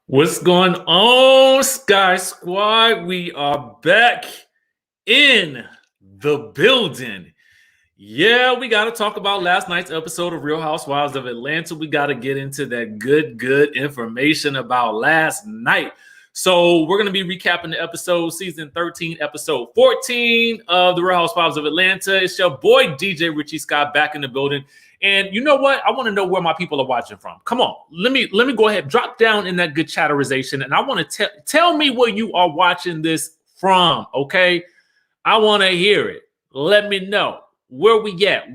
What's going on, Sky Squad? We are back in the building. Yeah, we got to talk about last night's episode of Real Housewives of Atlanta. We got to get into that good information about last night. So we're going to be recapping the episode, season 13, episode 14 of the Real Housewives of Atlanta. It's your boy, DJ Richie Skye, back in the building. And you know what? I want to know where my people are watching from. Come on, let me go ahead, drop down in that good chatterization, and I want to tell me where you are watching this from. Okay, I want to hear it. Let me know where we at.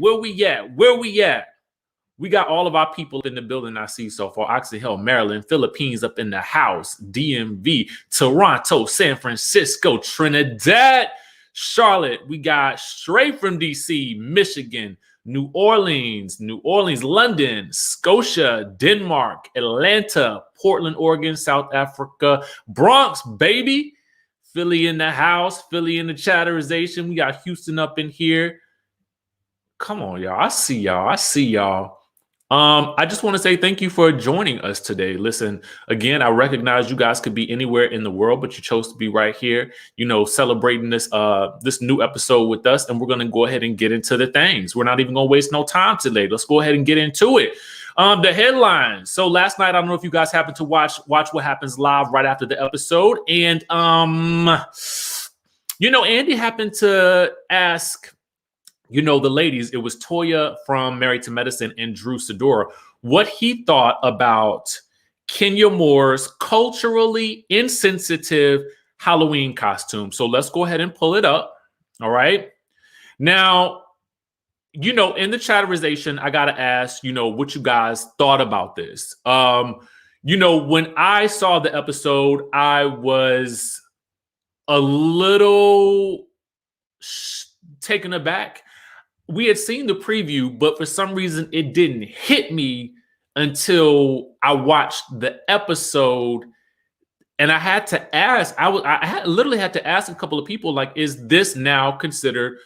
We got all of our people in the building I see so far. Oxy Hill, Maryland, Philippines up in the house, DMV, Toronto, San Francisco, Trinidad, Charlotte. We got straight from DC, Michigan, New Orleans, London, Scotia, Denmark, Atlanta, Portland, Oregon, South Africa, Bronx, baby. Philly in the house, Philly in the chatterization. We got Houston up in here. Come on, y'all. I see y'all. I just want to say thank you for joining us today. Listen, again, I recognize you guys could be anywhere in the world, but you chose to be right here, celebrating this new episode with us. And we're going to go ahead and get into the things. We're not even going to waste no time today. Let's go ahead and get into it. The headlines. So last night, I don't know if you guys happened to watch What Happens Live right after the episode. And, Andy happened to ask the ladies, it was Toya from Married to Medicine and Drew Sidora, what he thought about Kenya Moore's culturally insensitive Halloween costume. So let's go ahead and pull it up. All right. Now, in the chatterization, I got to ask, what you guys thought about this. When I saw the episode, I was a little taken aback. We had seen the preview, but for some reason it didn't hit me until I watched the episode. And I had to ask, literally had to ask a couple of people, like, is this now considered,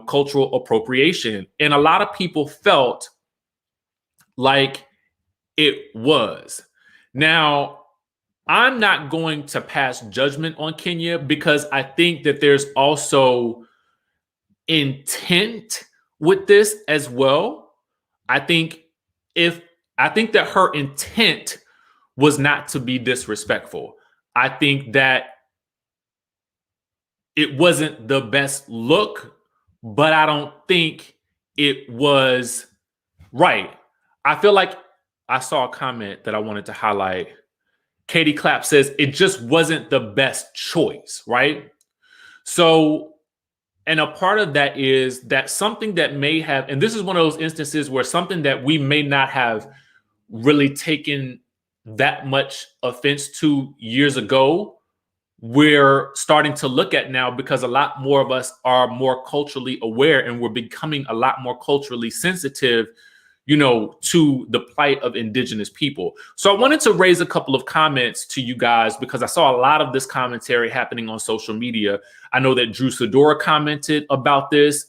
cultural appropriation? And a lot of people felt like it was. Now, I'm not going to pass judgment on Kenya because I think that there's also intent with this as well. I think that her intent was not to be disrespectful. I think that it wasn't the best look, but I don't think it was right. I feel like I saw a comment that I wanted to highlight. Katie Clapp says it just wasn't the best choice, right? So, and a part of that is that something that may have, and this is one of those instances where something that we may not have really taken that much offense to years ago, we're starting to look at now because a lot more of us are more culturally aware and we're becoming a lot more culturally sensitive, to the plight of indigenous people. So I wanted to raise a couple of comments to you guys because I saw a lot of this commentary happening on social media. I know that Drew Sidora commented about this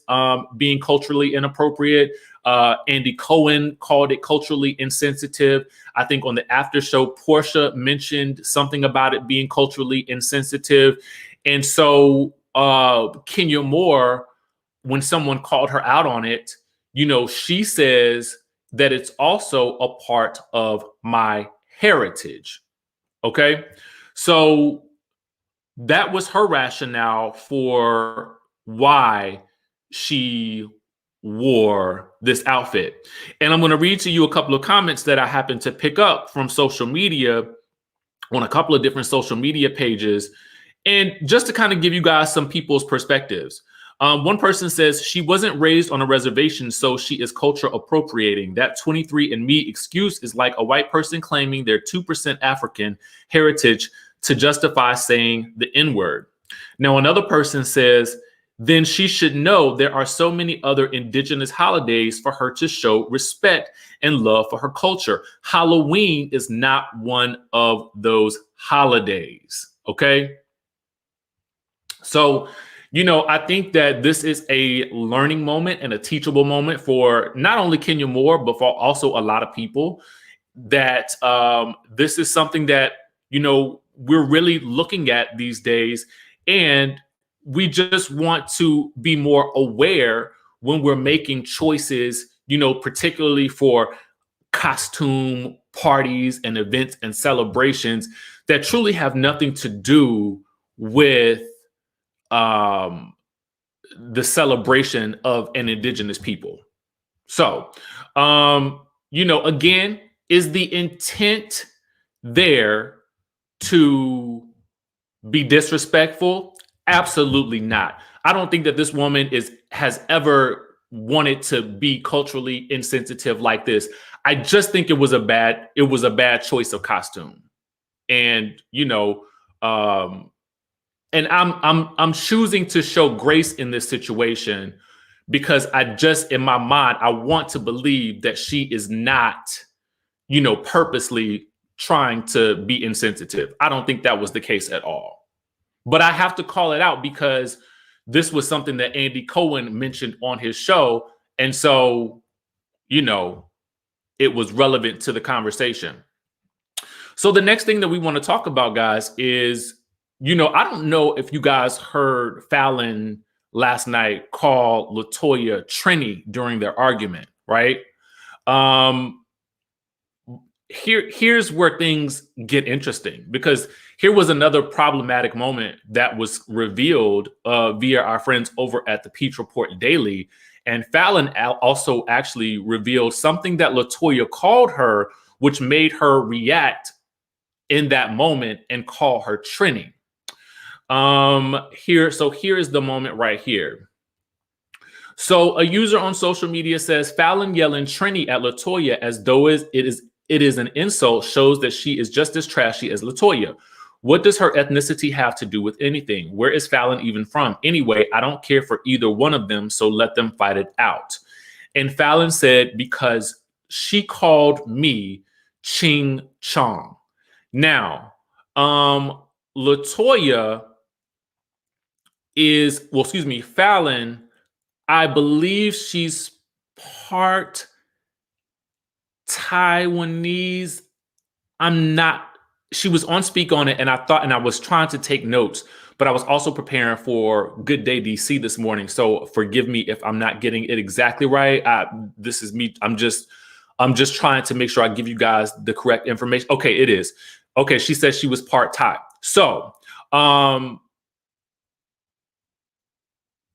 being culturally inappropriate. Andy Cohen called it culturally insensitive. I think on the after show, Porsha mentioned something about it being culturally insensitive. And so Kenya Moore, when someone called her out on it, she says that it's also a part of my heritage. Okay. So that was her rationale for why she wore this outfit. And I'm going to read to you a couple of comments that I happened to pick up from social media on a couple of different social media pages. And just to kind of give you guys some people's perspectives. One person says she wasn't raised on a reservation, so she is culture appropriating. That 23andMe excuse is like a white person claiming they're 2% African heritage to justify saying the N-word. Now, another person says, then she should know there are so many other indigenous holidays for her to show respect and love for her culture. Halloween is not one of those holidays. Okay. So, I think that this is a learning moment and a teachable moment for not only Kenya Moore, but for also a lot of people that this is something that we're really looking at these days. And we just want to be more aware when we're making choices, particularly for costume parties and events and celebrations that truly have nothing to do with the celebration of an indigenous people. So, again, is the intent there to be disrespectful? Absolutely not. I don't think that this woman has ever wanted to be culturally insensitive like this. I just think it was a bad choice of costume. And, and I'm choosing to show grace in this situation because in my mind, I want to believe that she is not, purposely trying to be insensitive. I don't think that was the case at all. But I have to call it out because this was something that Andy Cohen mentioned on his show. And so, it was relevant to the conversation. So the next thing that we want to talk about, guys, is, I don't know if you guys heard Fallyn last night call Latoya Trini during their argument, right? Here's where things get interesting, because here was another problematic moment that was revealed via our friends over at the Peach Report Daily. And Fallyn also actually revealed something that Latoya called her, which made her react in that moment and call her Trini. Here is the moment right here. So a user on social media says Fallyn yelling Trini at Latoya as though it is an insult shows that she is just as trashy as Latoya. What does her ethnicity have to do with anything? Where is Fallyn even from? Anyway, I don't care for either one of them, so let them fight it out. And Fallyn said, because she called me Ching Chong. Now, Latoya Fallyn, I believe she's part Taiwanese. She was on Speak On It, and I was trying to take notes, but I was also preparing for Good Day DC this morning. So forgive me if I'm not getting it exactly right. This is me. I'm just trying to make sure I give you guys the correct information. Okay, it is. Okay, she said she was part Thai. So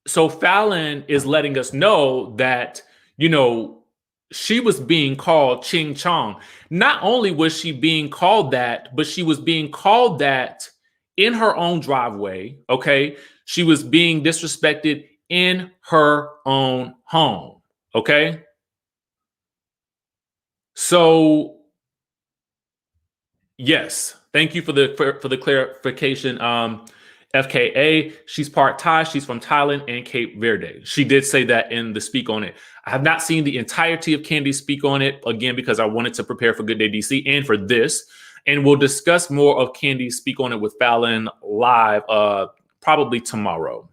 Fallyn is letting us know that, she was being called Ching Chong. Not only was she being called that, but she was being called that in her own driveway. Okay. She was being disrespected in her own home. Okay. So, yes, thank you for the clarification. FKA, she's part Thai. She's from Thailand and Cape Verde. She did say that in the Speak On It. I have not seen the entirety of Kandi's Speak On It, again, because I wanted to prepare for Good Day DC and for this. And we'll discuss more of Kandi's Speak On It with Fallyn live probably tomorrow.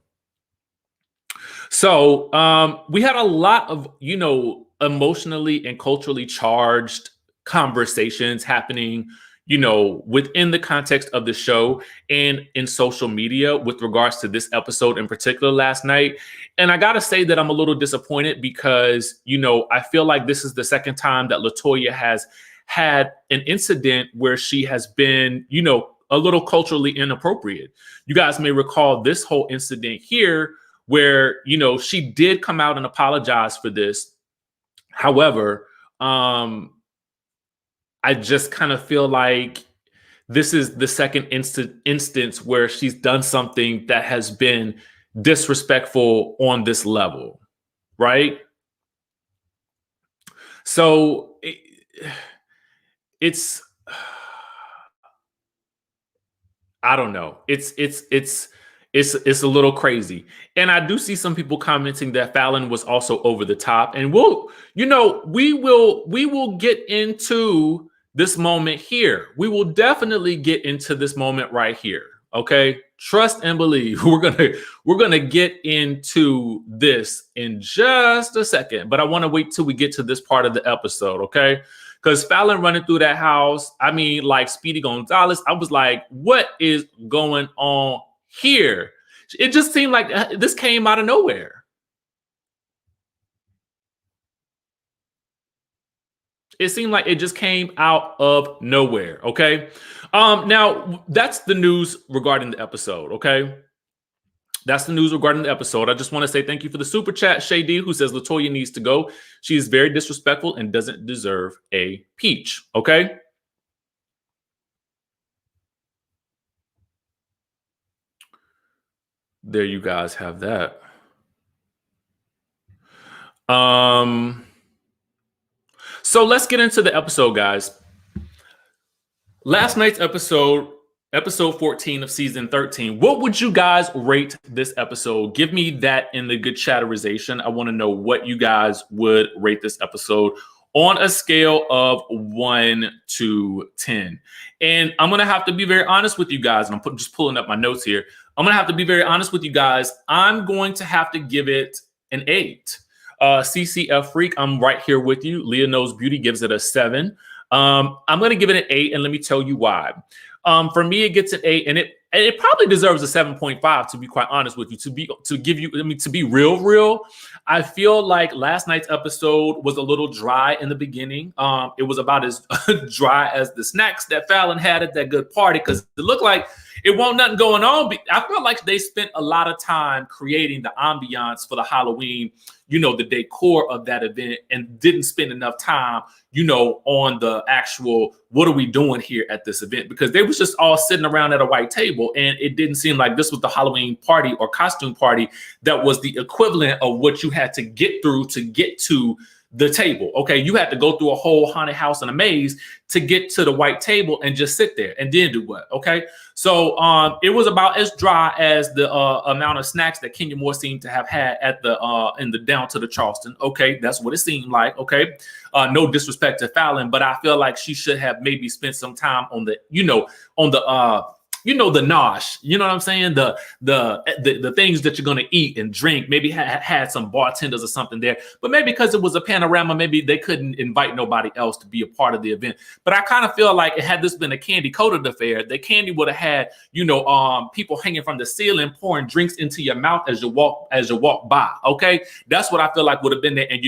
So we had a lot of, emotionally and culturally charged conversations happening, within the context of the show and in social media with regards to this episode in particular last night. And I got to say that I'm a little disappointed because, I feel like this is the second time that Latoya has had an incident where she has been, a little culturally inappropriate. You guys may recall this whole incident here where, she did come out and apologize for this. However, I just kind of feel like this is the second instance where she's done something that has been disrespectful on this level, right? So it's I don't know. It's a little crazy. And I do see some people commenting that Fallyn was also over the top. And we will get into this moment here. We will definitely get into this moment right here. Okay. Trust and believe. We're gonna get into this in just a second, but I want to wait till we get to this part of the episode. Okay. Because Fallyn running through that house, I mean, like Speedy Gonzalez, I was like, what is going on here? It just seemed like this came out of nowhere. It seemed like it just came out of nowhere, okay? Now, that's the news regarding the episode, okay? That's the news regarding the episode. I just want to say thank you for the super chat, Shay D, who says Latoya needs to go. She is very disrespectful and doesn't deserve a peach. Okay. There you guys have that. So let's get into the episode, guys. Last night's episode 14 of season 13. What would you guys rate this episode? Give me that in the good chatterization. I want to know what you guys would rate this episode on a scale of 1 to 10. And I'm going to have to be very honest with you guys. And I'm just pulling up my notes here. I'm going to have to be very honest with you guys. I'm going to have to give it an 8. CCF Freak, I'm right here with you. Leah Knows Beauty gives it a 7. I'm going to give it an 8, and let me tell you why. For me, it gets an 8, and it probably deserves a 7.5, to be quite honest with you. To be real, I feel like last night's episode was a little dry in the beginning. It was about as dry as the snacks that Fallyn had at that good party, because it looked like it wasn't nothing going on. I felt like they spent a lot of time creating the ambiance for the Halloween, the decor of that event, and didn't spend enough time, on the actual, what are we doing here at this event? Because they was just all sitting around at a white table, and it didn't seem like this was the Halloween party or costume party that was the equivalent of what you had to get through to get to the table. Okay, you had to go through a whole haunted house and a maze to get to the white table and just sit there and then do what? Okay, so it was about as dry as the amount of snacks that Kenya Moore seemed to have had at the in the down to the Charleston. Okay, that's what it seemed like. Okay, no disrespect to Fallyn, but I feel like she should have maybe spent some time on the the nosh, you know what I'm saying? The things that you're going to eat and drink, maybe had some bartenders or something there, but maybe because it was a panorama, maybe they couldn't invite nobody else to be a part of the event. But I kind of feel like had this been a Kandi coded affair, that Kandi would have had, people hanging from the ceiling, pouring drinks into your mouth as you walk by. Okay. That's what I feel like would have been there. And,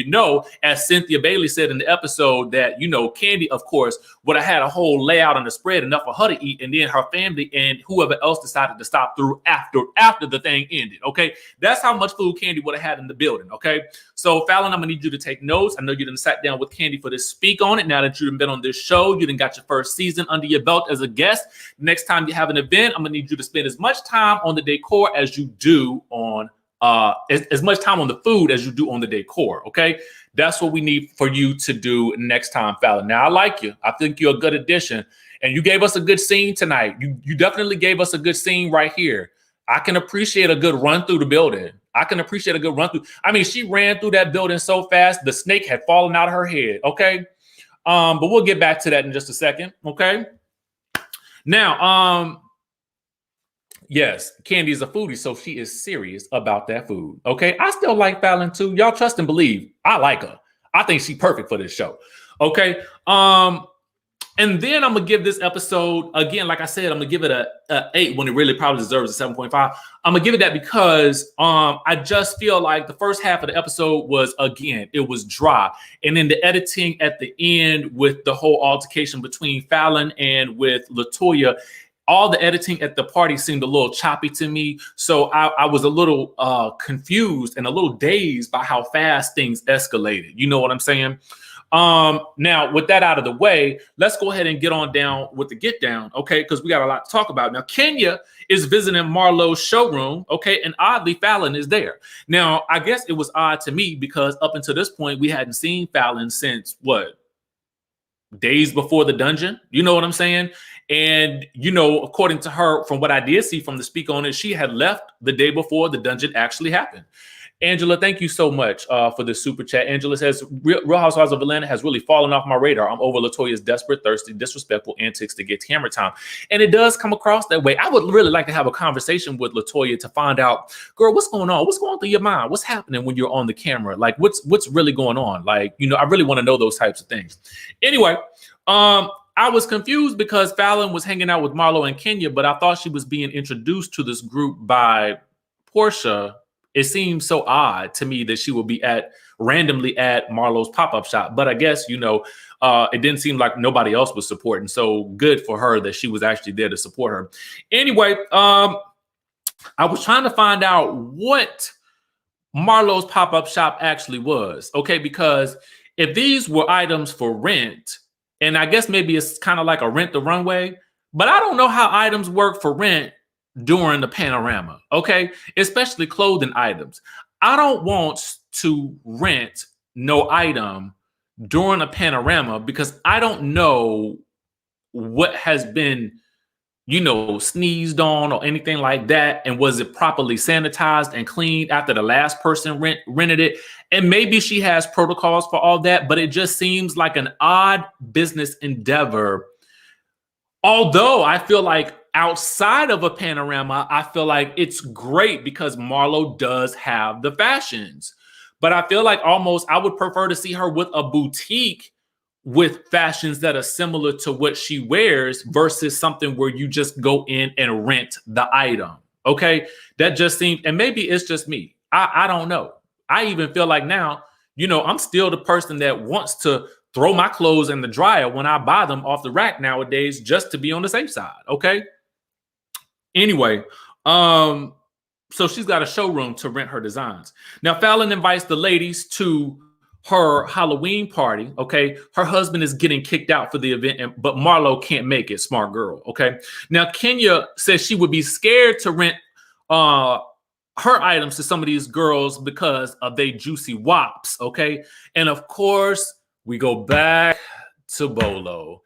as Cynthia Bailey said in the episode that, Kandi, of course, would have had a whole layout on the spread, enough for her to eat. And then her family and whoever else decided to stop through after the thing ended. Okay, that's how much food Kandi would have had in the building. Okay, so Fallyn, I'm gonna need you to take notes. I know you done sat down with Kandi for this speak on it. Now that you've been on this show, you done got your first season under your belt as a guest. Next time you have an event, I'm gonna need you to spend as much time on the decor as you do on as much time on the food as you do on the decor. Okay, that's what we need for you to do next time, Fallyn. Now I like you. I think you're a good addition. And you gave us a good scene tonight. You definitely gave us a good scene right here. I can appreciate a good run through the building. I can appreciate a good run through. I mean, she ran through that building so fast, the snake had fallen out of her head. Okay. But we'll get back to that in just a second. Okay. Now, yes, Kandi is a foodie, so she is serious about that food. Okay. I still like Fallyn too. Y'all trust and believe. I like her. I think she's perfect for this show. Okay. And then I'm going to give this episode, again, like I said, I'm going to give it a 8 when it really probably deserves a 7.5. I'm going to give it that because I just feel like the first half of the episode was, again, it was dry. And then the editing at the end with the whole altercation between Fallyn and with Latoya, all the editing at the party seemed a little choppy to me. So I was a little confused and a little dazed by how fast things escalated. You know what I'm saying? Now, with that out of the way, let's go ahead and get on down with the get down, okay? Because we got a lot to talk about. Now, Kenya is visiting Marlo's showroom, okay? And oddly, Fallyn is there. Now, I guess it was odd to me because up until this point, we hadn't seen Fallyn since, days before the dungeon? You know what I'm saying? And, according to her, from what I did see from the speak on it, she had left the day before the dungeon actually happened. Angela, thank you so much for the super chat. Angela says, Real Housewives of Atlanta has really fallen off my radar. I'm over Latoya's desperate, thirsty, disrespectful antics to get camera time. And it does come across that way. I would really like to have a conversation with Latoya to find out, girl, what's going on? What's going through your mind? What's happening when you're on the camera? Like, what's really going on? Like, you know, I really want to know those types of things. Anyway, I was confused because Fallyn was hanging out with Marlo and Kenya, but I thought she was being introduced to this group by Porsha. It seems so odd to me that she would be randomly at Marlo's pop-up shop. But I guess, you know, it didn't seem like nobody else was supporting. So good for her that she was actually there to support her. Anyway, I was trying to find out what Marlo's pop-up shop actually was. Okay, because if these were items for rent, and I guess maybe it's kind of like a rent the runway, but I don't know how items work for rent during the panorama, okay? Especially clothing items. I don't want to rent no item during a panorama because I don't know what has been, you know, sneezed on or anything like that. And was it properly sanitized and cleaned after the last person rented it? And maybe she has protocols for all that, but it just seems like an odd business endeavor. Although I feel like outside of a panorama, I feel like it's great because Marlo does have the fashions. But I feel like almost I would prefer to see her with a boutique with fashions that are similar to what she wears versus something where you just go in and rent the item. Okay. That just seems, and maybe it's just me. I don't know. I even feel like now, you know, I'm still the person that wants to throw my clothes in the dryer when I buy them off the rack nowadays, just to be on the safe side. Okay. Anyway, so she's got a showroom to rent her designs. Now, Fallyn invites the ladies to her Halloween party. Okay. Her husband is getting kicked out for the event, but Marlo can't make it. Smart girl. Okay. Now, Kenya says she would be scared to rent her items to some of these girls because of they juicy wops. Okay. And of course, we go back to Bolo.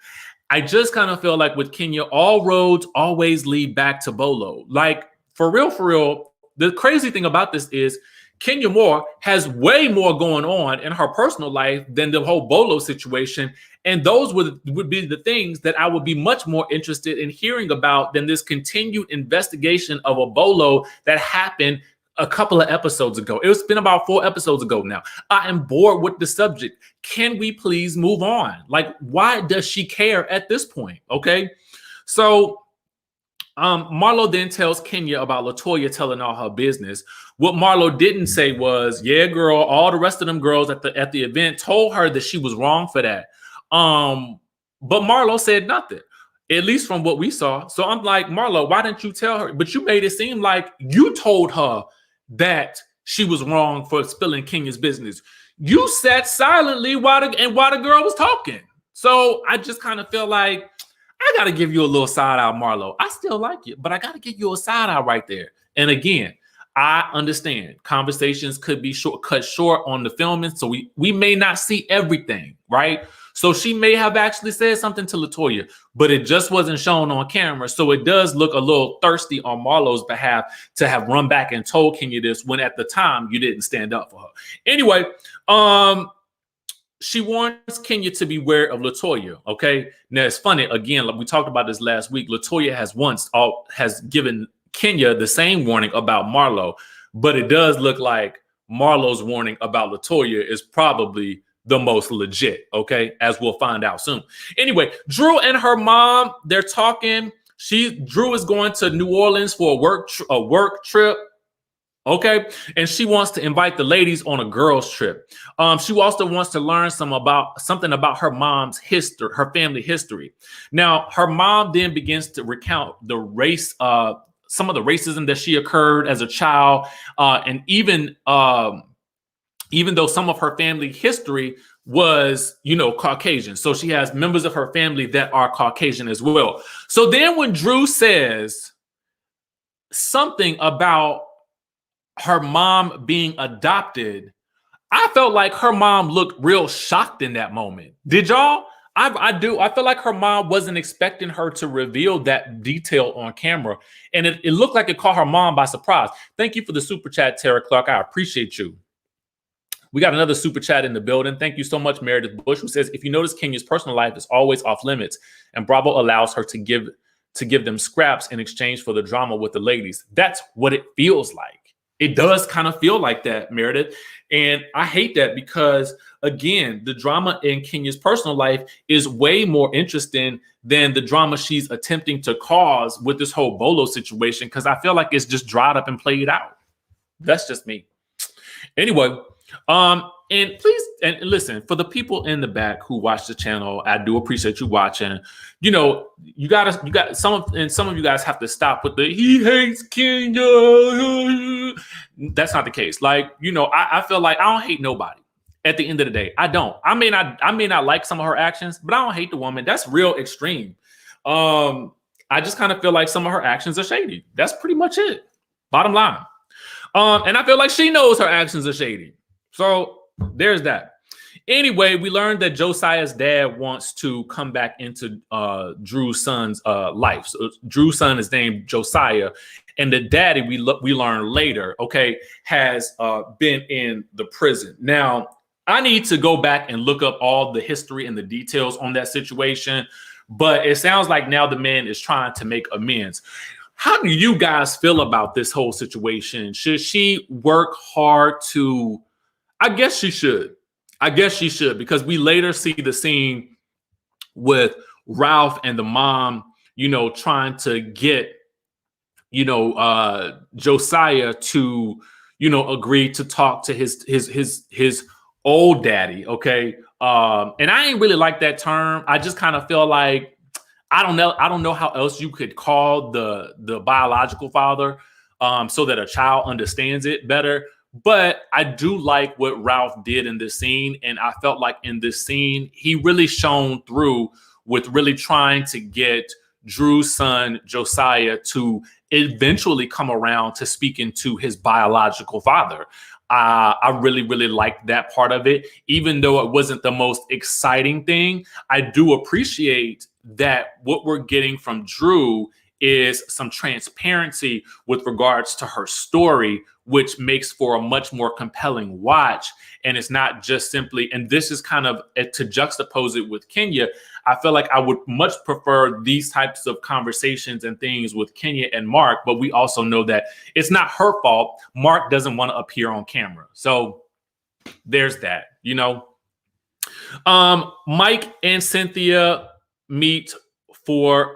I just kind of feel like with Kenya, all roads always lead back to Bolo. Like, for real, the crazy thing about this is Kenya Moore has way more going on in her personal life than the whole Bolo situation. And those would be the things that I would be much more interested in hearing about than this continued investigation of a Bolo that happened a couple of episodes ago. It's been about 4 episodes ago now. I am bored with the subject. Can we please move on? Like, why does she care at this point? Okay. So Marlo then tells Kenya about Latoya telling all her business. What Marlo didn't say was, yeah, girl, all the rest of them girls at the event told her that she was wrong for that. But Marlo said nothing, at least from what we saw. So I'm like, Marlo, why didn't you tell her? But you made it seem like you told her that she was wrong for spilling Kenya's business. You sat silently while the girl was talking. So I just kind of feel like I got to give you a little side eye, Marlo. I still like you, but I got to give you a side eye right there. And again, I understand conversations could be cut short on the filming. So we may not see everything, right? So she may have actually said something to Latoya, but it just wasn't shown on camera. So it does look a little thirsty on Marlo's behalf to have run back and told Kenya this when at the time you didn't stand up for her. Anyway, she warns Kenya to beware of Latoya. Okay. Now it's funny. Again, like we talked about this last week, Latoya has given Kenya the same warning about Marlo, but it does look like Marlo's warning about Latoya is probably the most legit. Okay. As we'll find out soon. Anyway, Drew and her mom, they're talking. Drew is going to New Orleans for a work trip. Okay. And she wants to invite the ladies on a girls trip. She also wants to learn something about her mom's history, her family history. Now, her mom then begins to recount the race, some of the racism that she occurred as a child. And even though some of her family history was, Caucasian. So she has members of her family that are Caucasian as well. So then when Drew says something about her mom being adopted, I felt like her mom looked real shocked in that moment. Did y'all? I do. I feel like her mom wasn't expecting her to reveal that detail on camera. And it looked like it caught her mom by surprise. Thank you for the super chat, Tara Clark. I appreciate you. We got another super chat in the building. Thank you so much, Meredith Bush, who says, if you notice, Kenya's personal life is always off limits, and Bravo allows her to give them scraps in exchange for the drama with the ladies. That's what it feels like. It does kind of feel like that, Meredith. And I hate that because, again, the drama in Kenya's personal life is way more interesting than the drama she's attempting to cause with this whole Bolo situation, because I feel like it's just dried up and played out. That's just me. Anyway, and please, and listen, for the people in the back who watch the channel, I do appreciate you watching. You know, you got some of you guys have to stop with the he hates Kenya. That's not the case. Like, you know, I feel like I don't hate nobody. At the end of the day, I don't. I may not like some of her actions, but I don't hate the woman. That's real extreme. I just kind of feel like some of her actions are shady. That's pretty much it. Bottom line. And I feel like she knows her actions are shady. So there's that. Anyway, we learned that Josiah's dad wants to come back into Drew's son's life. So Drew's son is named Josiah, and the daddy we learn later, okay, has been in the prison. Now, I need to go back and look up all the history and the details on that situation, but it sounds like now the man is trying to make amends. How do you guys feel about this whole situation? Should she work hard to... I guess she should. Because we later see the scene with Ralph and the mom, you know, trying to get, you know, Josiah to, you know, agree to talk to his old daddy. Okay. And I ain't really like that term. I just kind of feel like, I don't know how else you could call the biological father so that a child understands it better. But I do like what Ralph did in this scene. And I felt like in this scene, he really shone through with really trying to get Drew's son, Josiah, to eventually come around to speaking to his biological father. I really, really liked that part of it. Even though it wasn't the most exciting thing, I do appreciate that what we're getting from Drew is some transparency with regards to her story, which makes for a much more compelling watch. And it's not just simply, and this is kind of to juxtapose it with Kenya, I feel like I would much prefer these types of conversations and things with Kenya and Mark, but we also know that it's not her fault. Mark doesn't want to appear on camera. So there's that, you know. Mike and Cynthia meet for,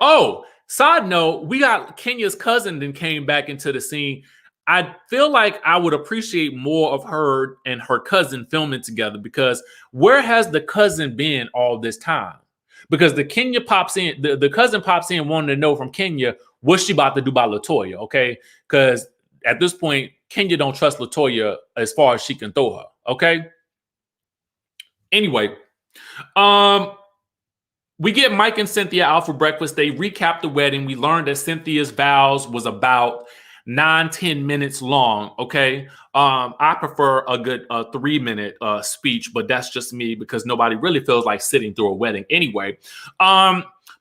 side note, we got Kenya's cousin then came back into the scene. I feel like I would appreciate more of her and her cousin filming together, because where has the cousin been all this time? Because the Kenya pops in, the cousin pops in wanting to know from Kenya what's she about to do by Latoya, okay? Because at this point, Kenya don't trust Latoya as far as she can throw her, okay? Anyway, we get Mike and Cynthia out for breakfast. They recap the wedding. We learned that Cynthia's vows was about 9-10 minutes long. Okay. I prefer a good 3-minute speech, but that's just me because nobody really feels like sitting through a wedding anyway.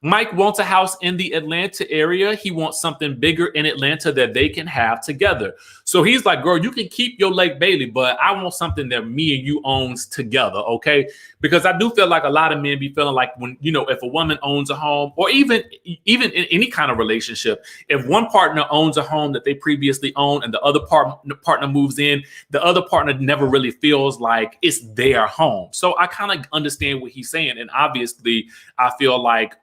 Mike wants a house in the Atlanta area. He wants something bigger in Atlanta that they can have together. So he's like, girl, you can keep your Lake Bailey, but I want something that me and you owns together. Okay. Because I do feel like a lot of men be feeling like when, you know, if a woman owns a home, or even in any kind of relationship, if one partner owns a home that they previously owned and the other partner moves in, the other partner never really feels like it's their home. So I kind of understand what he's saying. And obviously I feel like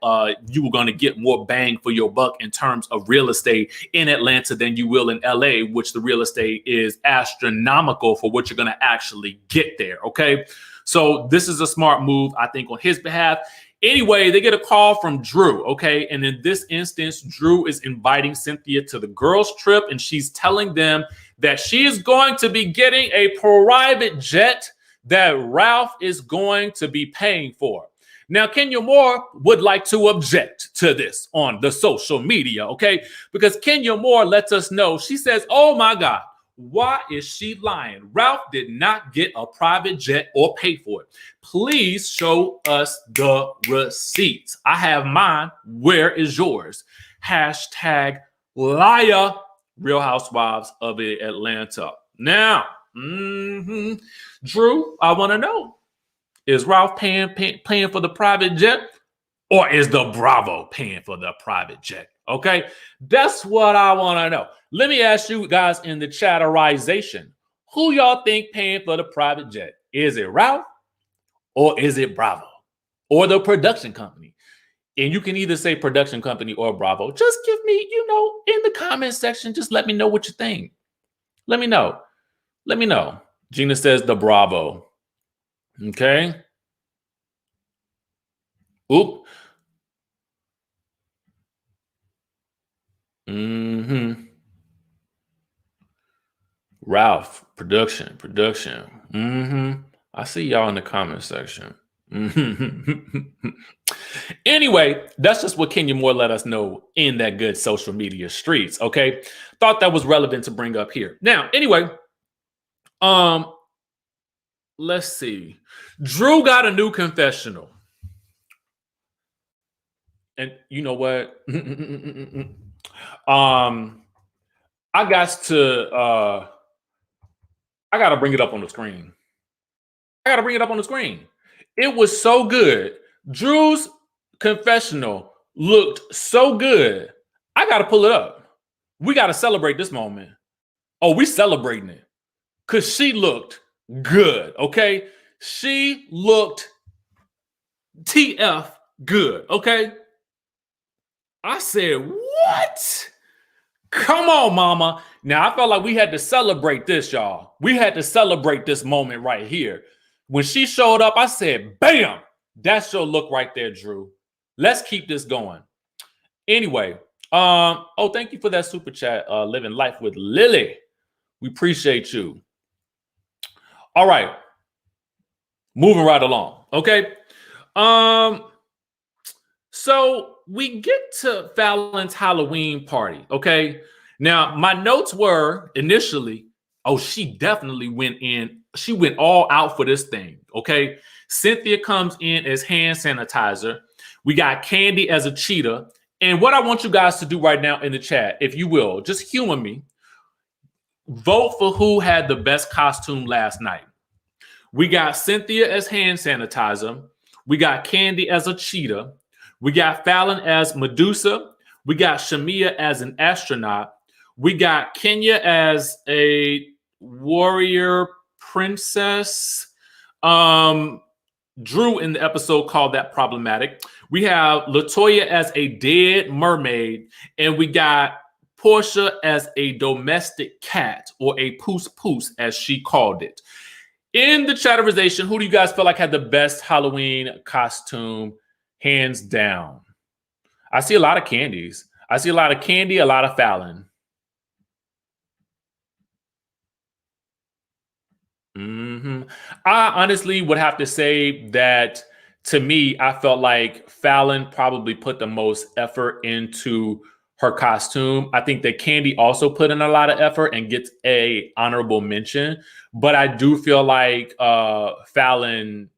you were going to get more bang for your buck in terms of real estate in Atlanta than you will in LA, which the real estate is astronomical for what you're going to actually get there. Okay. So this is a smart move, I think, on his behalf. Anyway, they get a call from Drew. Okay. And in this instance, Drew is inviting Cynthia to the girls' trip, and she's telling them that she is going to be getting a private jet that Ralph is going to be paying for. Now, Kenya Moore would like to object to this on the social media, okay? Because Kenya Moore lets us know, she says, oh my God, Why is she lying? Ralph did not get a private jet or pay for it. Please show us the receipts. I have mine. Where is yours? Hashtag liar. Real Housewives of Atlanta. Now, Drew, I want to know, is Ralph paying for the private jet, or is the Bravo paying for the private jet? Okay, that's what I want to know. Let me ask you guys in the chatterization, who y'all think paying for the private jet? Is it Ralph, or is it Bravo, or the production company? And you can either say production company or Bravo. Just give me, in the comment section, just let me know what you think. Let me know. Let me know. Gina says the Bravo. Okay. Oop. Ralph, production. I see y'all in the comment section. Anyway, that's just what Kenya Moore let us know in that good social media streets. Okay. Thought that was relevant to bring up here. Now, anyway, let's see. Drew got a new confessional. And you know what? I got to bring it up on the screen. It was so good. Drew's confessional looked so good. I got to pull it up. We got to celebrate this moment. Oh, we celebrating it. Because she looked good, okay? She looked TF good, okay? I said, what? Come on, mama. Now, I felt like we had to celebrate this, y'all. We had to celebrate this moment right here. When she showed up, I said, bam, that's your look right there, Drew. Let's keep this going. Anyway, thank you for that super chat, Living Life with Lily. We appreciate you. All right. Moving right along, okay? So we get to Fallyn's Halloween party, okay? Now, my notes were initially, she definitely went in. She went all out for this thing, okay? Cynthia comes in as hand sanitizer. We got Kandi as a cheetah. And what I want you guys to do right now in the chat, if you will, just humor me. Vote for who had the best costume last night. We got Cynthia as hand sanitizer. We got Kandi as a cheetah. We got Fallyn as Medusa. We got Shamia as an astronaut. We got Kenya as a warrior princess. Drew in the episode called that problematic. We have Latoya as a dead mermaid. And we got Porsha as a domestic cat, or a poos poos as she called it. In the chatterization, who do you guys feel like had the best Halloween costume? Hands down. I see a lot of Kandis. I see a lot of Kandi, a lot of Fallyn. I honestly would have to say that, to me, I felt like Fallyn probably put the most effort into her costume. I think that Kandi also put in a lot of effort and gets a honorable mention. But I do feel like Fallyn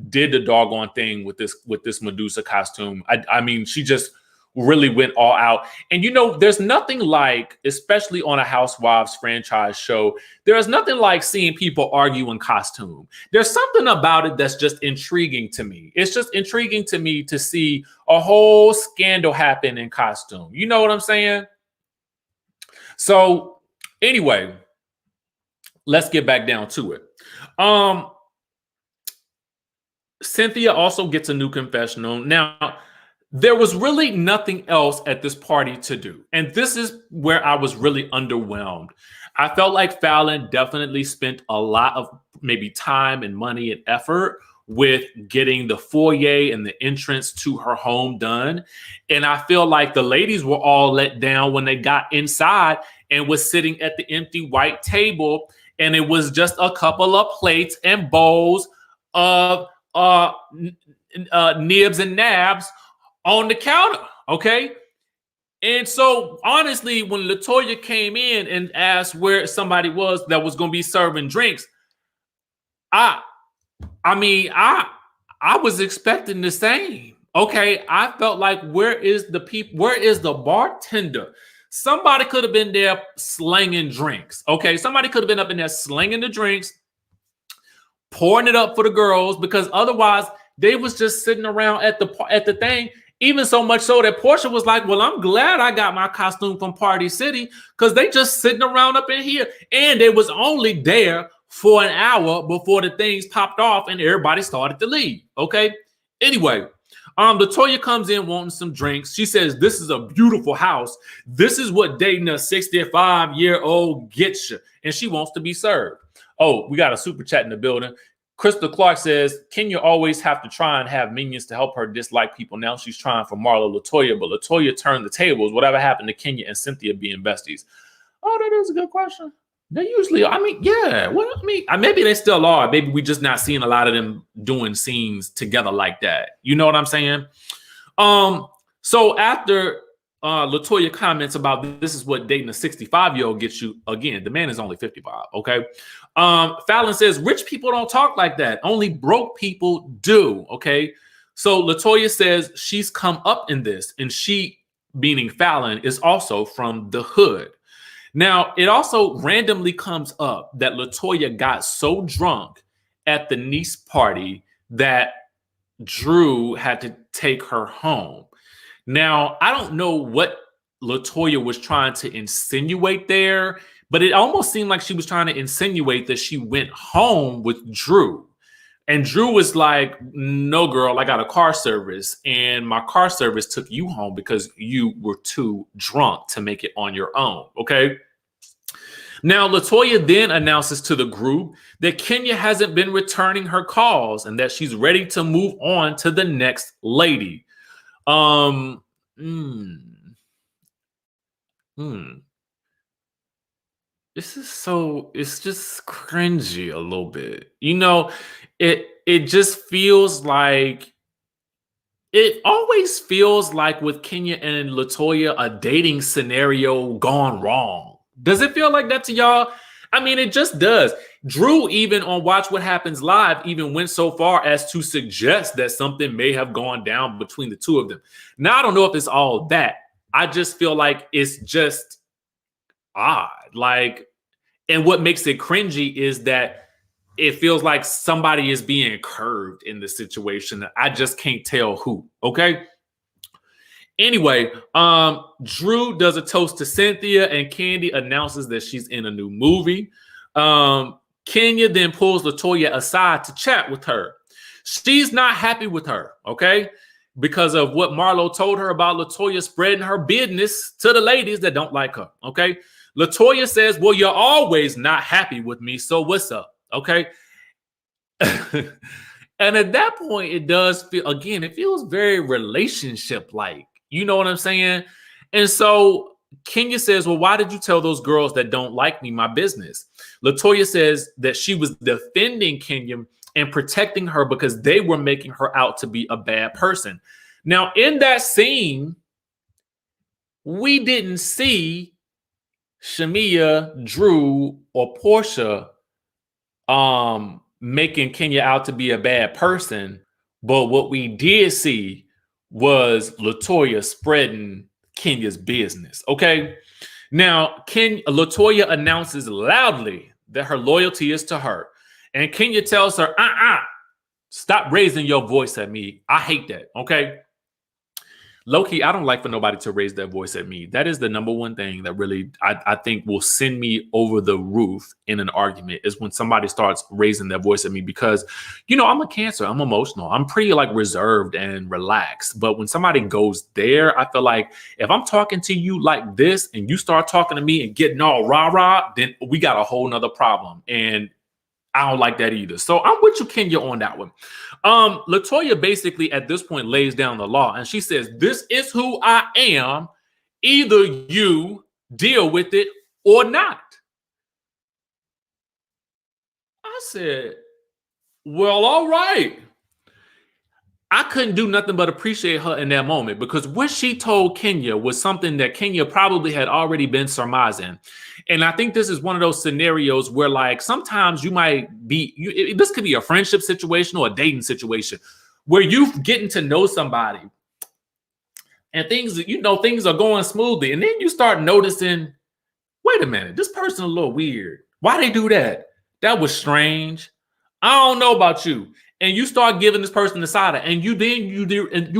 did the doggone thing with this Medusa costume. I mean, she just really went all out. And there's nothing like, especially on a Housewives franchise show, there's nothing like seeing people argue in costume. There's something about it that's just intriguing to me. It's just intriguing to me to see a whole scandal happen in costume. You know what I'm saying? So anyway, let's get back down to it. Cynthia also gets a new confessional. Now, there was really nothing else at this party to do. And this is where I was really underwhelmed. I felt like Fallyn definitely spent a lot of maybe time and money and effort with getting the foyer and the entrance to her home done. And I feel like the ladies were all let down when they got inside and was sitting at the empty white table. And it was just a couple of plates and bowls of nibs and nabs on the counter, okay? And so, honestly, when Latoya came in and asked where somebody was that was going to be serving drinks, I mean, I was expecting the same. Okay, I felt like where is the people? Where is the bartender? Somebody could have been there slanging drinks. Okay, somebody could have been up in there slinging the drinks, pouring it up for the girls, because otherwise they was just sitting around at the thing. Even so much so that Porsha was like, well, I'm glad I got my costume from Party City, because they just sitting around up in here. And they was only there for an hour before the things popped off and everybody started to leave. Okay. Anyway, Latoya comes in wanting some drinks. She says, this is a beautiful house. This is what dating a 65-year-old gets you. And she wants to be served. Oh, we got a super chat in the building. Crystal Clark says, Kenya always have to try and have minions to help her dislike people. Now she's trying for Marlo Latoya, but Latoya turned the tables. Whatever happened to Kenya and Cynthia being besties? Oh, that is a good question. They usually, I mean, yeah. Well, I mean, maybe they still are. Maybe we just not seeing a lot of them doing scenes together like that. You know what I'm saying? So after Latoya comments about this is what dating a 65-year-old gets you. Again, the man is only 55. Okay. Fallyn says rich people don't talk like that. Only broke people do. Okay. So Latoya says she's come up in this, and she, meaning Fallyn, is also from the hood. Now, it also randomly comes up that Latoya got so drunk at the niece party that Drew had to take her home. Now, I don't know what Latoya was trying to insinuate there, but it almost seemed like she was trying to insinuate that she went home with Drew. And Drew was like, no, girl, I got a car service, and my car service took you home because you were too drunk to make it on your own. Okay. Now, Latoya then announces to the group that Kenya hasn't been returning her calls and that she's ready to move on to the next lady. This is so, it's just cringy a little bit. You know, it just feels like, it always feels like with Kenya and Latoya, a dating scenario gone wrong. Does it feel like that to y'all? I mean, it just does. Drew, even on Watch What Happens Live, even went so far as to suggest that something may have gone down between the two of them. Now, I don't know if it's all that. I just feel like it's just odd. Like, and what makes it cringy is that it feels like somebody is being curved in the situation. I just can't tell who. Okay. Anyway, Drew does a toast to Cynthia, and Kandi announces that she's in a new movie. Kenya then pulls Latoya aside to chat with her. She's not happy with her, okay, because of what Marlo told her about Latoya spreading her business to the ladies that don't like her, okay? Latoya says, well, you're always not happy with me, so what's up, okay? And at that point, it does feel, again, it feels very relationship-like. You know what I'm saying? And so Kenya says, well, why did you tell those girls that don't like me my business? Latoya says that she was defending Kenya and protecting her because they were making her out to be a bad person. Now, in that scene, we didn't see Shamia, Drew, or Porsha making Kenya out to be a bad person. But what we did see was Latoya spreading Kenya's business. Okay. Now, Latoya announces loudly that her loyalty is to her. And Kenya tells her, stop raising your voice at me. I hate that. Okay. Low-key, I don't like for nobody to raise their voice at me. That is the number one thing that really, I think, will send me over the roof in an argument, is when somebody starts raising their voice at me, because, you know, I'm a Cancer. I'm emotional. I'm pretty like reserved and relaxed. But when somebody goes there, I feel like if I'm talking to you like this and you start talking to me and getting all rah-rah, then we got a whole nother problem. And I don't like that either. So I'm with you, Kenya, on that one. Latoya basically at this point lays down the law, and she says, this is who I am. Either you deal with it or not. I said, well, all right. I couldn't do nothing but appreciate her in that moment, because what she told Kenya was something that Kenya probably had already been surmising. And I think this is one of those scenarios where, like, sometimes you might be, this could be a friendship situation or a dating situation where you're getting to know somebody and things, things are going smoothly. And then you start noticing, wait a minute, this person a little weird. Why they do that? That was strange. I don't know about you. And you start giving this person the side, and you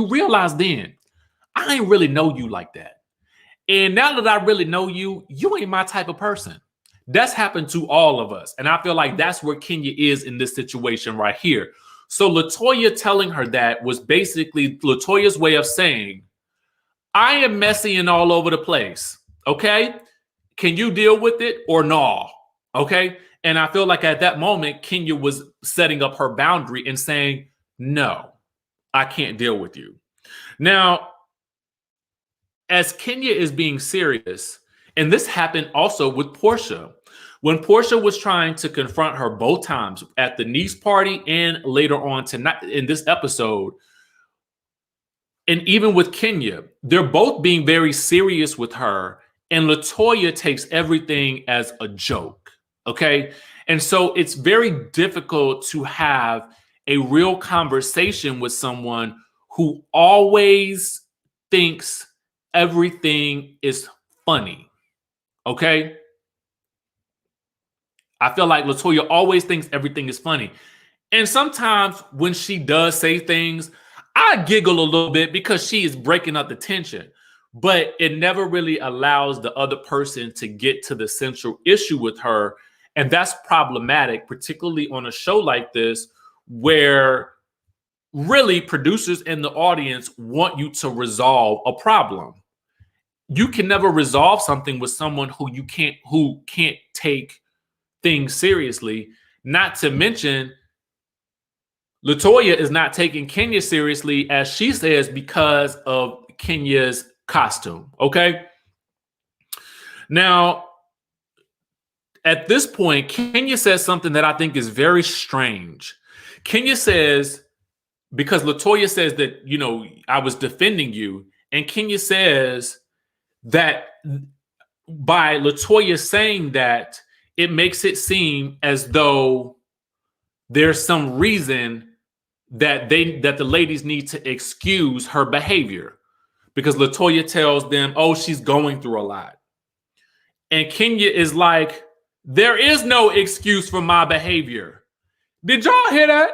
realize then, I ain't really know you like that. And now that I really know you, you ain't my type of person. That's happened to all of us. And I feel like that's where Kenya is in this situation right here. So Latoya telling her that was basically Latoya's way of saying, I am messy and all over the place. Okay? Can you deal with it or no? Okay? And I feel like at that moment, Kenya was setting up her boundary and saying, no, I can't deal with you. Now, as Kenya is being serious, and this happened also with Porsha, when Porsha was trying to confront her both times at the niece party and later on tonight in this episode, and even with Kenya, they're both being very serious with her, and Latoya takes everything as a joke. Okay. And so it's very difficult to have a real conversation with someone who always thinks everything is funny. Okay. I feel like Latoya always thinks everything is funny. And sometimes when she does say things, I giggle a little bit because she is breaking up the tension. But it never really allows the other person to get to the central issue with her. And that's problematic, particularly on a show like this, where really producers and the audience want you to resolve a problem. You can never resolve something with someone who can't take things seriously. Not to mention, Latoya is not taking Kenya seriously, as she says, because of Kenya's costume. Okay. Now, at this point, Kenya says something that I think is very strange. Kenya says, because Latoya says that, I was defending you. And Kenya says that by Latoya saying that, it makes it seem as though there's some reason that the ladies need to excuse her behavior, because Latoya tells them, oh, she's going through a lot. And Kenya is like, there is no excuse for my behavior. Did y'all hear that?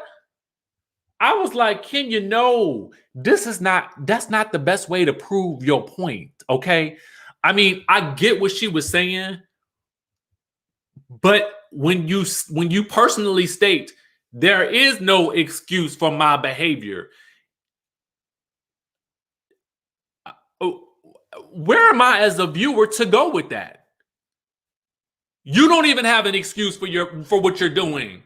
I was like, Kenya, no, that's not the best way to prove your point. Okay. I mean, I get what she was saying, but when you personally state there is no excuse for my behavior, where am I as a viewer to go with that? You don't even have an excuse for what you're doing.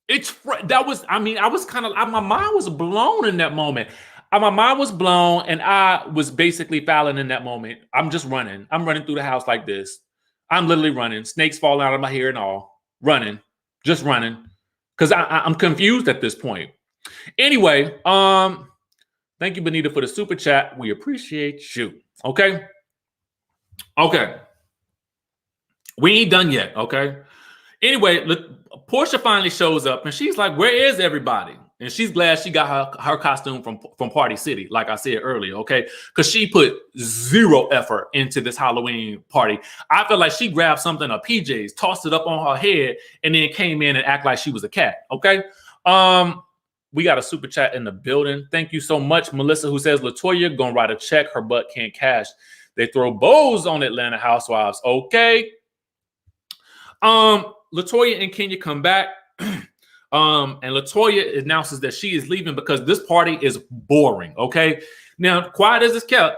I was kind of, my mind was blown in that moment. My mind was blown, and I was basically Fallyn in that moment. I'm just running. I'm running through the house like this. I'm literally running. Snakes falling out of my hair and all. Running. Just running. Because I'm confused at this point. Anyway, thank you, Benita, for the super chat. We appreciate you. Okay? Okay. We ain't done yet, okay? Anyway, look, Porsha finally shows up, and she's like, where is everybody? And she's glad she got her costume from Party City, like I said earlier, okay? Because she put zero effort into this Halloween party. I feel like she grabbed something, her PJs, tossed it up on her head, and then came in and act like she was a cat, okay? We got a super chat in the building. Thank you so much, Melissa, who says, Latoya gonna write a check, her butt can't cash. They throw bows on Atlanta Housewives, okay? Latoya and Kenya come back. And Latoya announces that she is leaving because this party is boring. Okay. Now, quiet as it's kept,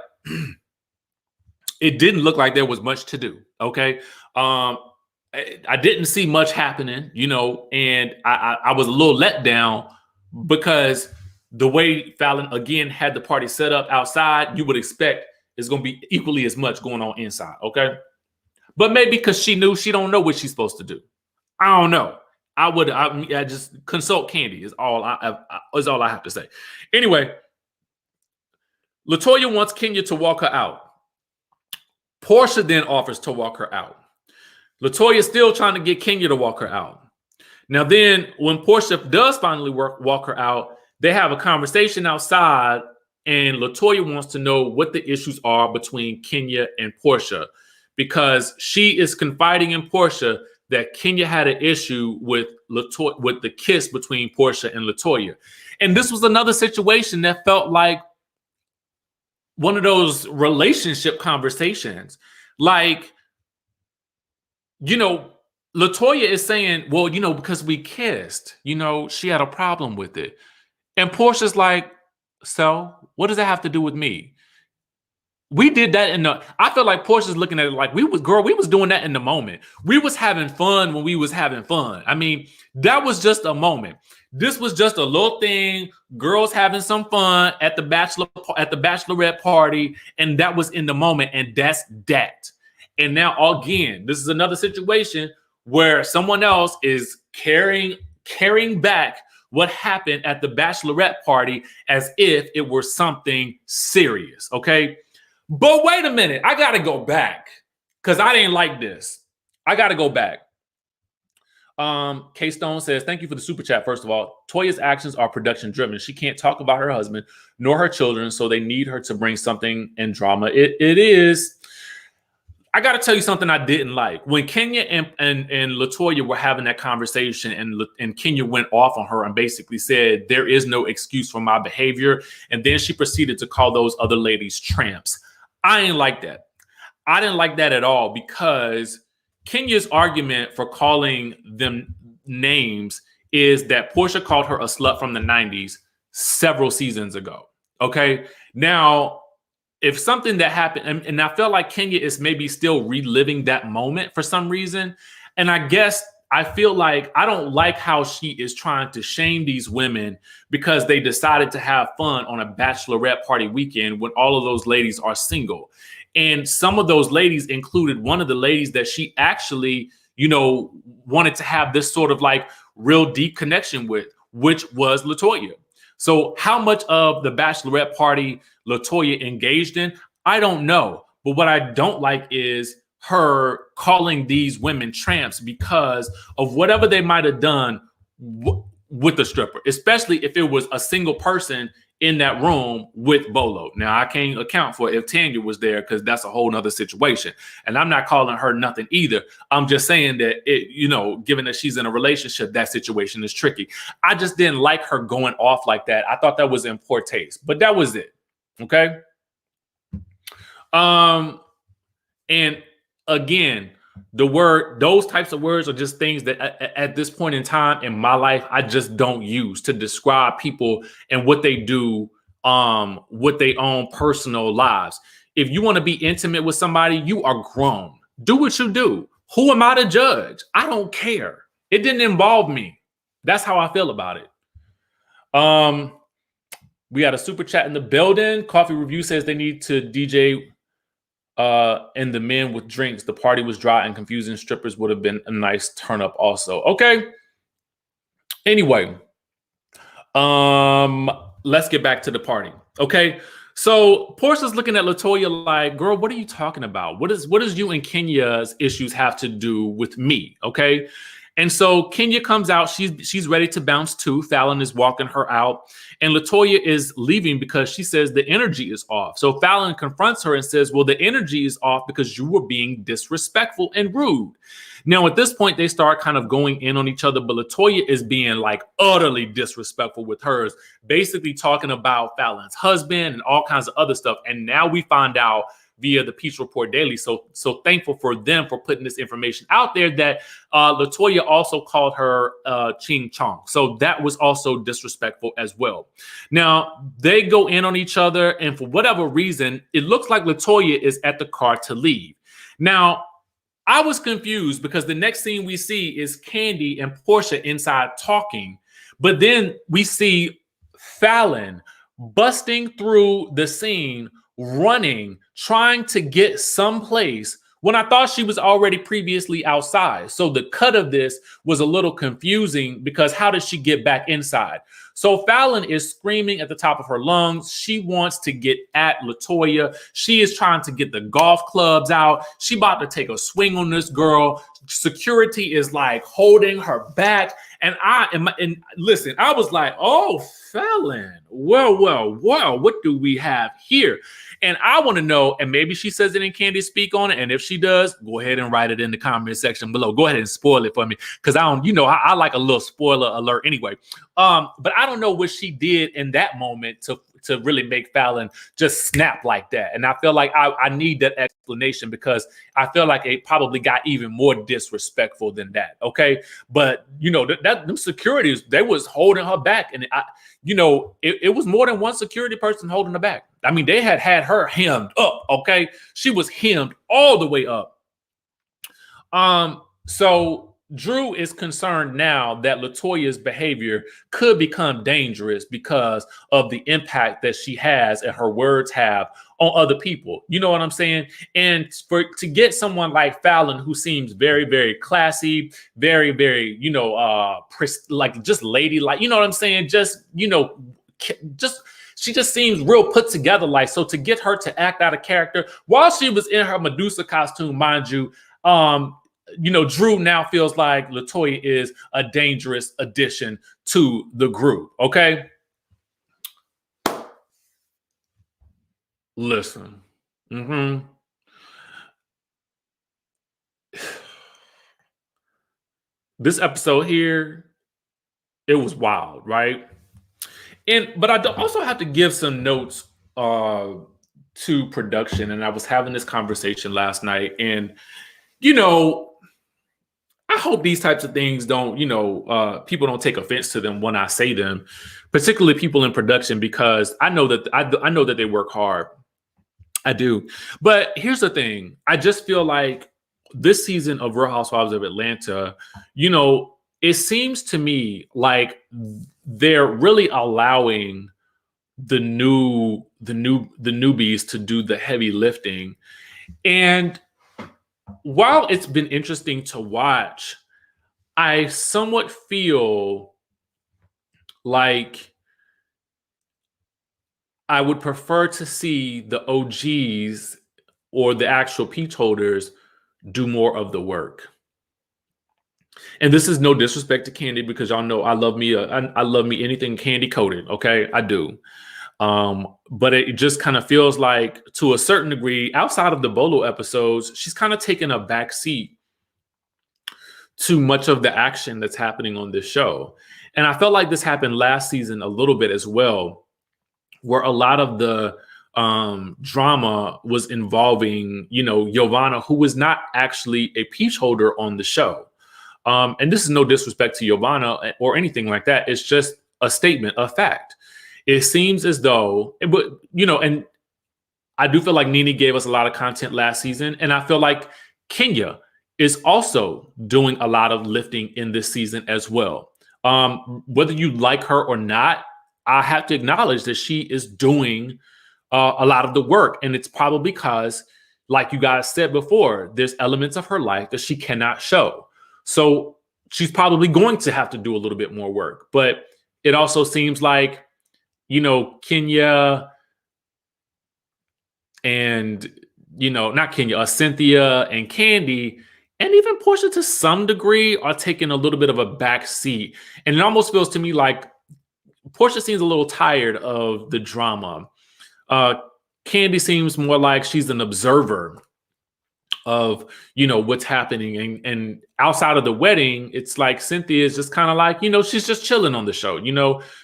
it didn't look like there was much to do. Okay. I didn't see much happening, and I was a little let down because the way Fallyn again had the party set up outside, you would expect it's going to be equally as much going on inside. Okay. But maybe because she knew she don't know what she's supposed to do. I don't know. I just consult Kandi is all I have to say. Anyway, Latoya wants Kenya to walk her out. Porsha then offers to walk her out. Latoya is still trying to get Kenya to walk her out. Now then, when Porsha does finally walk her out, they have a conversation outside, and Latoya wants to know what the issues are between Kenya and Porsha, because she is confiding in Porsha that Kenya had an issue with the kiss between Porsha and Latoya. And this was another situation that felt like one of those relationship conversations. Like, you know, Latoya is saying, well, you know, because we kissed, you know, she had a problem with it. And Portia's like, so what does that have to do with me? We did that I feel like Portia's looking at it like we was doing that in the moment. We was having fun when we was having fun. I mean, that was just a moment. This was just a little thing, girls having some fun at the bachelorette party, and that was in the moment, and that's that. And now again, this is another situation where someone else is carrying back what happened at the bachelorette party as if it were something serious, okay? But wait a minute, I gotta go back because I didn't like this. I gotta go back. K Stone says, thank you for the super chat. First of all, Toya's actions are production driven. She can't talk about her husband nor her children, so they need her to bring something in drama. It is. I got to tell you something I didn't like. When Kenya and Latoya were having that conversation, and Kenya went off on her and basically said, there is no excuse for my behavior. And then she proceeded to call those other ladies tramps. I didn't like that. I didn't like that at all, because Kenya's argument for calling them names is that Porsha called her a slut from the 90s several seasons ago. Okay. Now, if something that happened, and I felt like Kenya is maybe still reliving that moment for some reason. And I guess I feel like I don't like how she is trying to shame these women because they decided to have fun on a bachelorette party weekend when all of those ladies are single. And some of those ladies included one of the ladies that she actually, you know, wanted to have this sort of like real deep connection with, which was Latoya. So how much of the bachelorette party Latoya engaged in, I don't know. But what I don't like is her calling these women tramps because of whatever they might have done with the stripper, especially if it was a single person in that room with Bolo. Now, I can't account for if Tanya was there because that's a whole nother situation. And I'm not calling her nothing either. I'm just saying that, you know, given that she's in a relationship, that situation is tricky. I just didn't like her going off like that. I thought that was in poor taste, but that was it. Okay. And again, those types of words are just things that at this point in time in my life, I just don't use to describe people and what they do, with their own personal lives. If you want to be intimate with somebody, you are grown. Do what you do. Who am I to judge? I don't care. It didn't involve me. That's how I feel about it. We got a super chat in the building. Coffee Review says they need to DJ and the men with drinks. The party was dry and confusing. Strippers would have been a nice turn up also. Okay. Anyway, let's get back to the party. Okay. So Porsha's looking at Latoya like, girl, what are you talking about? What does you and Kenya's issues have to do with me? Okay. And so Kenya comes out. She's ready to bounce too. Fallyn is walking her out. And Latoya is leaving because she says the energy is off. So Fallyn confronts her and says, well, the energy is off because you were being disrespectful and rude. Now, at this point, they start kind of going in on each other, but Latoya is being like utterly disrespectful with hers, basically talking about Fallyn's husband and all kinds of other stuff. And now we find out via the Peach Report Daily. So thankful for them for putting this information out there that Latoya also called her Ching Chong. So that was also disrespectful as well. Now, they go in on each other, and for whatever reason, it looks like Latoya is at the car to leave. Now, I was confused because the next scene we see is Kandi and Porsha inside talking, but then we see Fallyn busting through the scene, running, trying to get someplace when I thought she was already previously outside. So the cut of this was a little confusing because how did she get back inside? So Fallyn is screaming at the top of her lungs. She wants to get at Latoya. She is trying to get the golf clubs out. She about to take a swing on this girl. Security is like holding her back. And listen, I was like, oh, Fallyn, well, what do we have here? And I want to know, and maybe she says it in Kandi Speak on it. And if she does, go ahead and write it in the comment section below. Go ahead and spoil it for me. Because I like a little spoiler alert anyway. But I don't know what she did in that moment to really make Fallyn just snap like that. And I feel like I need that explanation because I feel like it probably got even more disrespectful than that. Okay. But them securities, they was holding her back. And it was more than one security person holding her back. I mean, they had her hemmed up. Okay. She was hemmed all the way up. So Drew is concerned now that Latoya's behavior could become dangerous because of the impact that she has and her words have on other people. You know what I'm saying? And to get someone like Fallyn, who seems very, very classy, very, very, like just ladylike, you know what I'm saying? She just seems real put together. Like, so to get her to act out of character while she was in her Medusa costume, mind you, Drew now feels like Latoya is a dangerous addition to the group. Okay. Listen. This episode here, it was wild, right? But I also have to give some notes to production. And I was having this conversation last night, and I hope these types of things don't, people don't take offense to them when I say them, particularly people in production, because I know that they work hard. I do. But here's the thing. I just feel like this season of Real Housewives of Atlanta, it seems to me like they're really allowing the newbies to do the heavy lifting. And while it's been interesting to watch, I somewhat feel like I would prefer to see the OGs or the actual peach holders do more of the work. And this is no disrespect to Kandi, because y'all know I love me anything Kandi coated. Okay, I do. But it just kind of feels like, to a certain degree, outside of the Bolo episodes, she's kind of taken a back seat to much of the action that's happening on this show. And I felt like this happened last season a little bit as well, where a lot of the drama was involving, Yovanna, who was not actually a peach holder on the show. And this is no disrespect to Yovanna or anything like that. It's just a statement of fact. It seems as though, and I do feel like Nene gave us a lot of content last season. And I feel like Kenya is also doing a lot of lifting in this season as well. Whether you like her or not, I have to acknowledge that she is doing a lot of the work. And it's probably because, like you guys said before, there's elements of her life that she cannot show. So she's probably going to have to do a little bit more work. But it also seems like, Kenya and, not Kenya, Cynthia and Kandi, and even Porsha to some degree, are taking a little bit of a back seat. And it almost feels to me like Porsha seems a little tired of the drama. Kandi seems more like she's an observer of, what's happening. And outside of the wedding, it's like Cynthia is just kind of like, she's just chilling on the show.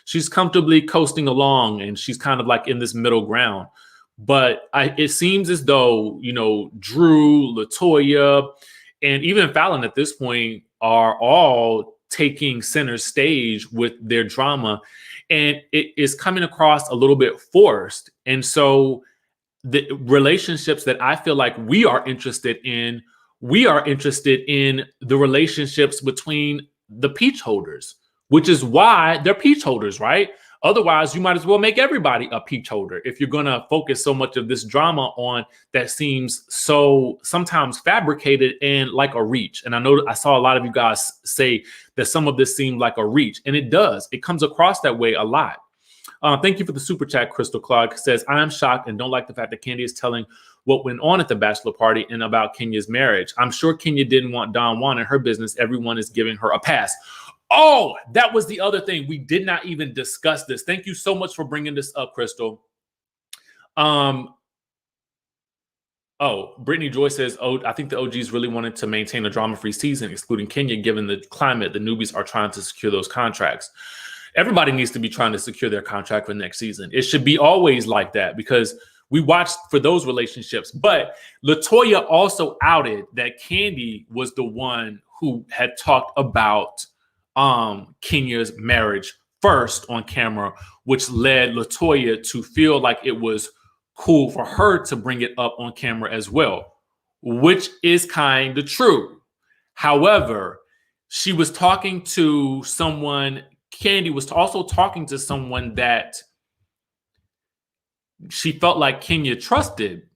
She's comfortably coasting along, and she's kind of like in this middle ground. But it seems as though, Drew, Latoya, and even Fallyn at this point are all taking center stage with their drama. And it is coming across a little bit forced. And so the relationships that I feel like we are interested in the relationships between the peach holders, which is why they're peach holders, right? Otherwise, you might as well make everybody a peach holder if you're going to focus so much of this drama on that seems so sometimes fabricated and like a reach. And I know I saw a lot of you guys say that some of this seemed like a reach, and it does. It comes across that way a lot. Thank you for the super chat. Crystal Clark says, I am shocked and don't like the fact that Kandi is telling what went on at the bachelor party and about Kenya's marriage. I'm sure Kenya didn't want Don Juan in her business. Everyone is giving her a pass. Oh, that was the other thing. We did not even discuss this. Thank you so much for bringing this up, Crystal. Brittany Joy says, I think the OGs really wanted to maintain a drama-free season, excluding Kenya, given the climate. The newbies are trying to secure those contracts. Everybody needs to be trying to secure their contract for next season. It should be always like that because we watched for those relationships. But Latoya also outed that Kandi was the one who had talked about Kenya's marriage first on camera, which led Latoya to feel like it was cool for her to bring it up on camera as well, which is kind of true. However, she was talking to someone, Kandi was also talking to someone that she felt like Kenya trusted.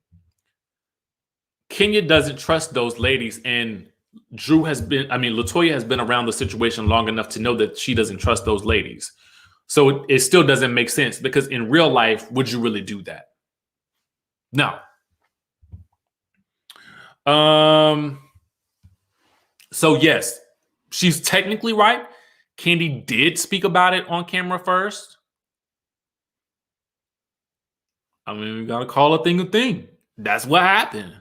Kenya doesn't trust those ladies, and Latoya has been around the situation long enough to know that she doesn't trust those ladies. So it still doesn't make sense because in real life, would you really do that? No. So yes, she's technically right. Kandi did speak about it on camera first. I mean, we gotta call a thing a thing. That's what happened.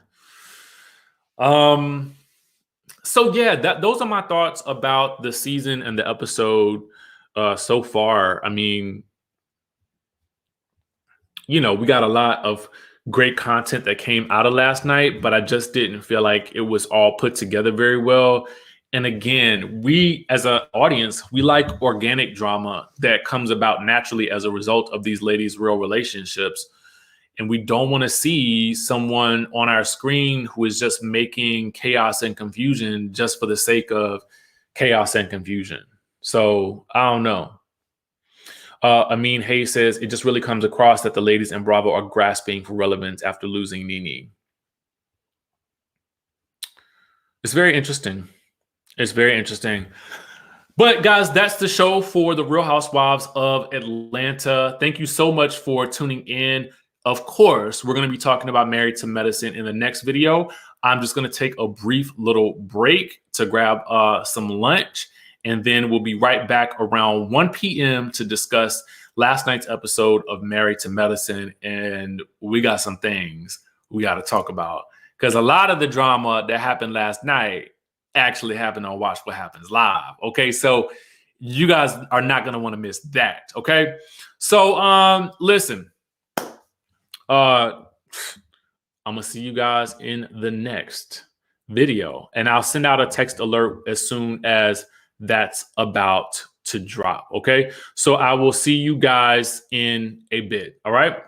So yeah, those are my thoughts about the season and the episode so far. I mean, we got a lot of great content that came out of last night, but I just didn't feel like it was all put together very well. And again, we as an audience, we like organic drama that comes about naturally as a result of these ladies' real relationships. And we don't want to see someone on our screen who is just making chaos and confusion just for the sake of chaos and confusion. So I don't know. Amin Hayes says, it just really comes across that the ladies in Bravo are grasping for relevance after losing Nene. It's very interesting. It's very interesting. But guys, that's the show for the Real Housewives of Atlanta. Thank you so much for tuning in. Of course, we're going to be talking about Married to Medicine in the next video. I'm just going to take a brief little break to grab some lunch, and then we'll be right back around 1 p.m. to discuss last night's episode of Married to Medicine. And we got some things we got to talk about because a lot of the drama that happened last night actually happened on Watch What Happens Live. Okay, so you guys are not going to want to miss that. Okay, so listen. I'm gonna see you guys in the next video, and I'll send out a text alert as soon as that's about to drop. Okay, so I will see you guys in a bit. All right.